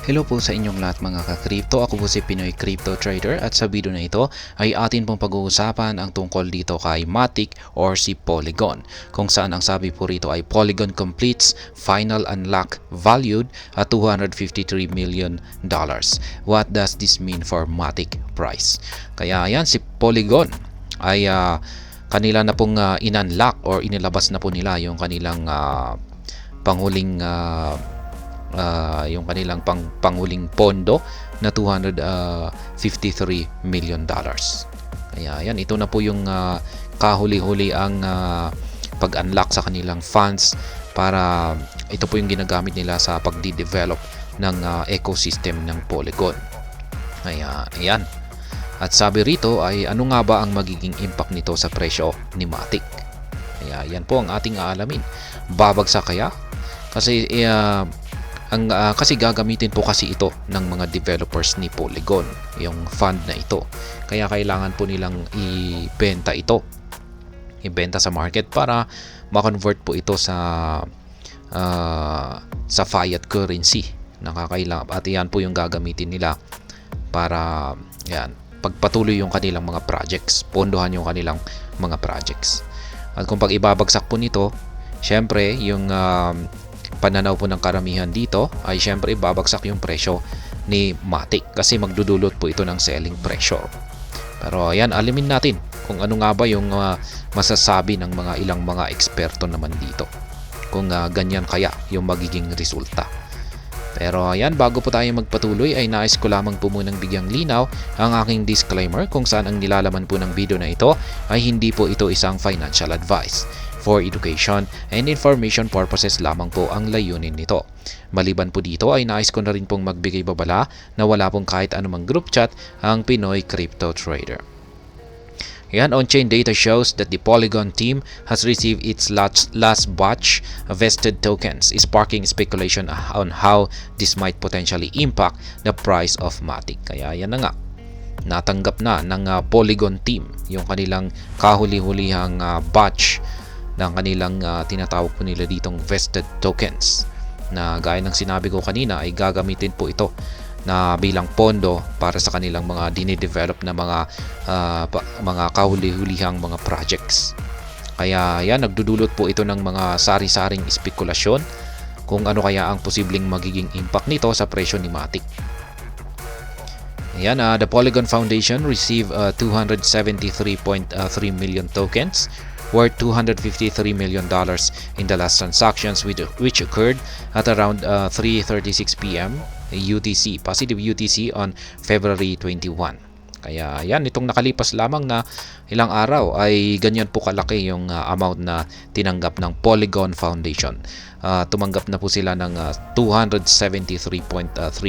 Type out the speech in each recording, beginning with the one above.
Hello po sa inyong lahat mga ka-crypto. Ako po si Pinoy Crypto Trader at sa video na ito ay atin pong pag-uusapan ang tungkol dito kay Matic or si Polygon. Kung saan ang sabi po rito ay Polygon completes final unlock valued at $253 million. What does this mean for Matic price? Kaya yan si Polygon ay kanila na pong in-unlock or inilabas na po nila yung kanilang panghuling yung kanilang panghuling pondo na $253 million. Kaya yan, ito na po yung kahuli-huli ang pag-unlock sa kanilang funds para ito po yung ginagamit nila sa pagdi-develop ng ecosystem ng Polygon. Kaya yan. At sabi rito ay ano nga ba ang magiging impact nito sa presyo ni Matic? Kaya yan po ang ating aalamin. Babagsak kaya? Kasi kasi gagamitin po kasi ito ng mga developers ni Polygon, yung fund na ito. Kaya kailangan po nilang ibenta sa market para ma-convert po ito sa fiat currency na kakailangan. At yan po yung gagamitin nila para yan, pagpatuloy yung kanilang mga projects, pondohan yung kanilang mga projects. At kung pag ibabagsak po nito, syempre yung pananaw po ng karamihan dito ay syempre babagsak yung presyo ni Matic kasi magdudulot po ito ng selling pressure. Pero ayan, alamin natin kung ano nga ba yung masasabi ng ilang mga eksperto naman dito kung ganyan kaya yung magiging resulta. Pero ayan, bago po tayo magpatuloy ay nais ko lamang po munang bigyang linaw ang aking disclaimer kung saan ang nilalaman po ng video na ito ay hindi po ito isang financial advice. For education and information purposes lamang po ang layunin nito. Maliban po dito ay nais ko na rin pong magbigay babala na wala pong kahit anumang group chat ang Pinoy Crypto Trader. Yan, on-chain data shows that the Polygon team has received its last batch of vested tokens, sparking speculation on how this might potentially impact the price of Matic. Kaya yan na nga, natanggap na ng Polygon team yung kanilang kahuli-hulihang batch ng kanilang tinatawag po nila ditong vested tokens na gaya ng sinabi ko kanina ay gagamitin po ito na bilang pondo para sa kanilang mga dinidevelop na mga kahuli-hulihang mga projects. Kaya yan, nagdudulot po ito ng mga sari-saring spekulasyon kung ano kaya ang posibleng magiging impact nito sa presyo ni Matic. Ayan, the Polygon Foundation received 273.3 million tokens worth $253 million in the last transactions which occurred at around 3:36 p.m. UTC, positive UTC on February 21. Kaya yan, itong nakalipas lamang na ilang araw ay ganyan po kalaki yung amount na tinanggap ng Polygon Foundation. Tumanggap na po sila ng 273.3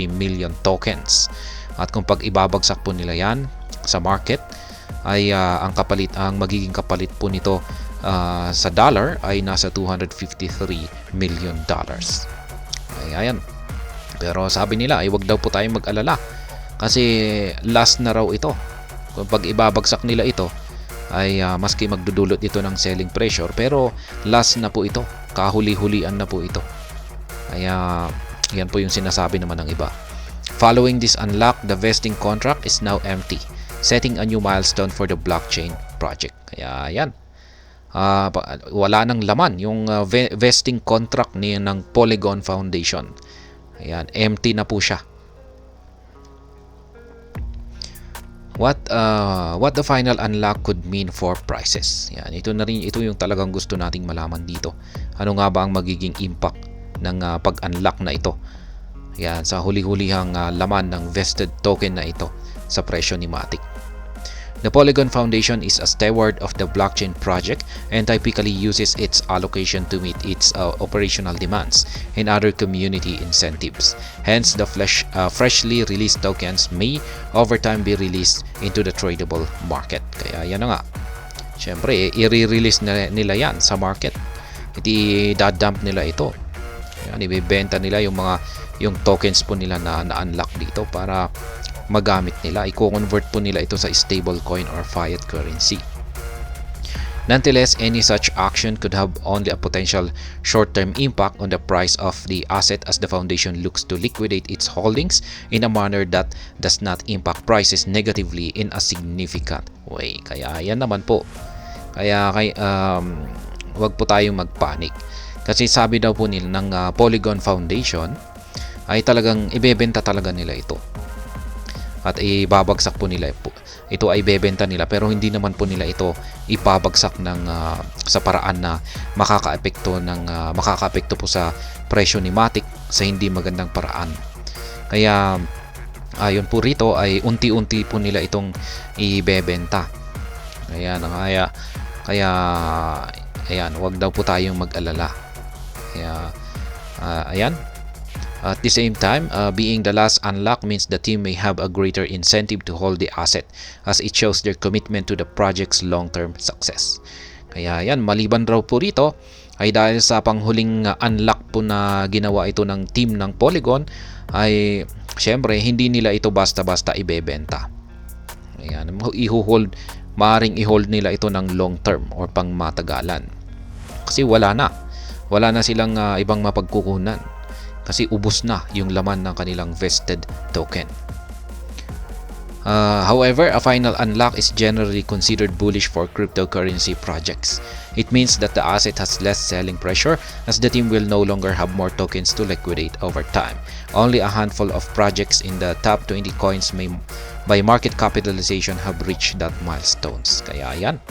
million tokens. At kung pag ibabagsak po nila yan sa market, ay ang magiging kapalit po nito sa dollar ay nasa $253 million. Ayan. Pero sabi nila ay wag daw po tayong mag-alala kasi last na raw ito. Kung pag ibabagsak nila ito ay maski magdudulot ito ng selling pressure, pero last na po ito, kahuli-hulian na po ito. Kaya yan po yung sinasabi naman ng iba. Following this unlock, the vesting contract is now empty, setting a new milestone for the blockchain project. Kaya yan, wala nang laman yung vesting contract ng Polygon Foundation. Ayan, empty na po siya. What the final unlock could mean for prices. Yan, ito yung talagang gusto nating malaman dito. Ano nga ba ang magiging impact ng pag-unlock na ito? Yan, sa huli-hulihang laman ng vested token na ito sa presyo ni Matic. The Polygon Foundation is a steward of the blockchain project and typically uses its allocation to meet its operational demands and other community incentives. Hence, the freshly released tokens may over time be released into the tradable market. Kaya yan na nga. Siyempre, i-release nila yan sa market. Idadump nila ito. Yan, ibibenta nila yung tokens po nila na unlock dito para magamit nila, i-convert po nila ito sa stable coin or fiat currency. Nonetheless, any such action could have only a potential short-term impact on the price of the asset as the foundation looks to liquidate its holdings in a manner that does not impact prices negatively in a significant way. Kaya yan naman po. Kaya wag po tayong magpanik. Kasi sabi daw po nila ng Polygon Foundation ay talagang ibebenta talaga nila ito. At ibabagsak po nila ito ay bebenta nila, pero hindi naman po nila ito ipabagsak ng sa paraan na makakaapekto po sa presyo ni Matic sa hindi magandang paraan. Kaya ayon po rito ay unti-unti po nila itong ibebenta. Kaya ayan, wag daw po tayong mag-alala. Kaya ayan. At the same time, being the last unlock means the team may have a greater incentive to hold the asset as it shows their commitment to the project's long-term success. Kaya yan, maliban raw po rito ay dahil sa panghuling unlock po na ginawa ito ng team ng Polygon ay syempre hindi nila ito basta-basta ibebenta. Ayan, maaaring i-hold nila ito ng long-term or pang matagalan. Kasi wala na silang ibang mapagkukunan. Kasi ubos na yung laman ng kanilang vested token. However, a final unlock is generally considered bullish for cryptocurrency projects. It means that the asset has less selling pressure as the team will no longer have more tokens to liquidate over time. Only a handful of projects in the top 20 coins by market capitalization have reached that milestones. Kaya yan.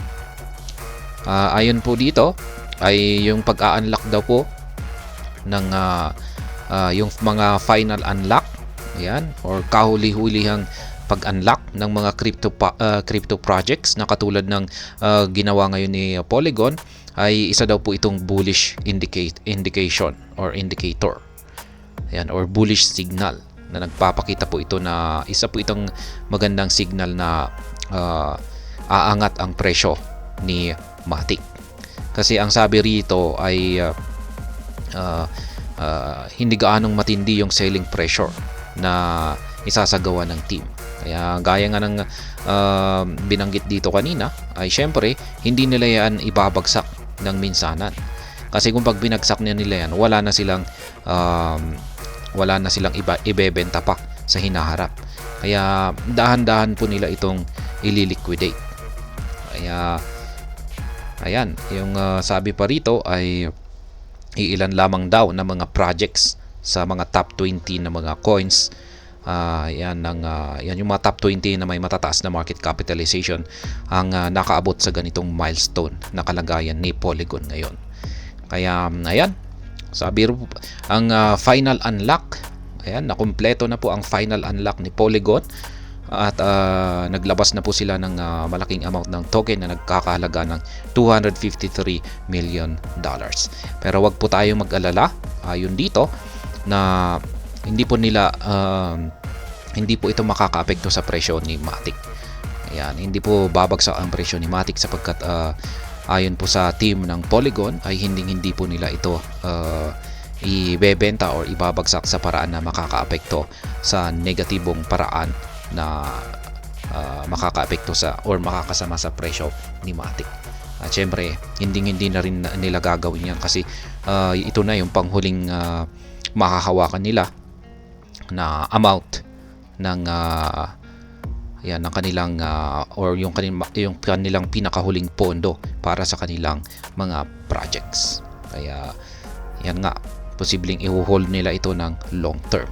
Ayon po dito ay yung pag-a-unlock daw po ng yung mga final unlock, ayan, or kahuli-hulihang pag-unlock ng mga crypto projects na katulad ng ginawa ngayon ni Polygon ay isa daw po itong bullish indication or indicator. Ayan, or bullish signal na nagpapakita po ito na isa po itong magandang signal na aangat ang presyo ni Matic. Kasi ang sabi rito ay hindi gaanong matindi yung selling pressure na isasagawa ng team. Kaya gaya nga ng binanggit dito kanina ay syempre hindi nila yan ibabagsak ng minsanan. Kasi kung pag binagsak nila yan, wala na silang ibebenta pa sa hinaharap. Kaya dahan-dahan po nila itong ililiquidate. Kaya ayan, yung sabi pa rito ay iilan lamang daw na mga projects sa mga top 20 na mga coins. Yan yung mga top 20 na may matataas na market capitalization ang nakaabot sa ganitong milestone na kalagayan ni Polygon ngayon. Kaya ayan, sabi rin ang final unlock, ayan, nakumpleto na po ang final unlock ni Polygon at naglabas na po sila ng malaking amount ng token na nagkakahalaga ng $253 million. Pero wag po tayong mag-alala ayon dito na hindi po ito makakaapekto sa presyo ni Matic. Ayan, hindi po babagsak ang presyo ni Matic sapagkat ayon po sa team ng Polygon ay hindi po nila ito ibebenta or ibabagsak sa paraan na makakaapekto sa negatibong paraan na makakaapekto sa or makakasama sa presyo ni Matic. At syempre, hindi na rin nila gagawin yan kasi ito na yung panghuling makahawakan nila na amount ng ng kanilang or yung kanilang pinakahuling pondo para sa kanilang mga projects. Kaya yan nga, posibleng i-hold nila ito ng long term.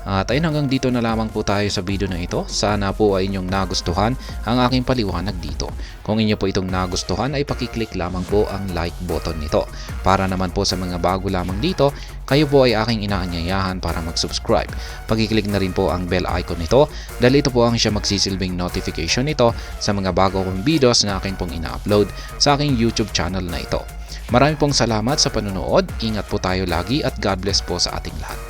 At ayun, hanggang dito na lamang po tayo sa video na ito. Sana po ay inyong nagustuhan ang aking paliwanag dito. Kung inyo po itong nagustuhan ay pakiclick lamang po ang like button nito. Para naman po sa mga bago lamang dito, kayo po ay aking inaanyayahan para mag-subscribe. Pakiclick na rin po ang bell icon nito dahil ito po ang siya magsisilbing notification nito sa mga bago kong videos na akin pong ina-upload sa aking YouTube channel na ito. Marami pong salamat sa panonood. Ingat po tayo lagi at God bless po sa ating lahat.